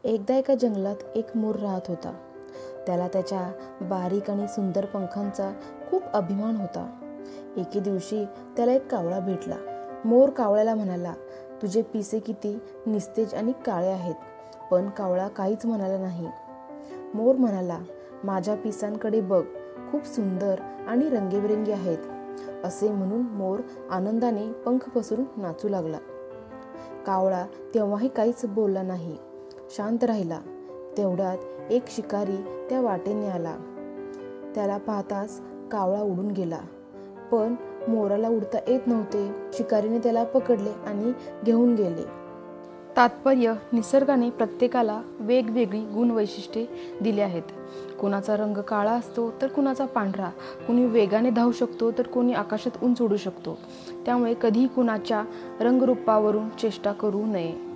एकदा एका जंगलात एक मोर राहत होता. त्याला त्याच्या बारीक आणि सुंदर पंखांचा खूप अभिमान होता. एके दिवशी त्याला एक कावळा भेटला. मोर कावळ्याला म्हणाला, तुझे पिसे किती निस्तेज आणि काळे आहेत. पण कावळा काहीच म्हणाला नाही. मोर म्हणाला, माझ्या पिसांकडे बघ, खूप सुंदर आणि रंगीबेरंगी आहेत. असे म्हणून मोर आनंदाने पंख पसरून नाचू लागला. कावळा तेव्हाही काहीच बोलला नाही, शांत राहिला. तेवढ्यात एक शिकारी त्या वाटेने आला. त्याला पाहताच कावळा उडून गेला. पण मोराला उडता येत नव्हते. शिकारीने त्याला पकडले आणि घेऊन गेले. तात्पर्य, निसर्गाने प्रत्येकाला वेगवेगळी गुणवैशिष्ट्ये दिली आहेत. कुणाचा रंग काळा असतो तर कुणाचा पांढरा. कुणी वेगाने धावू शकतो तर कोणी आकाशात उंच उडू शकतो. त्यामुळे कधीही कुणाच्या रंगरूपावरून चेष्टा करू नये.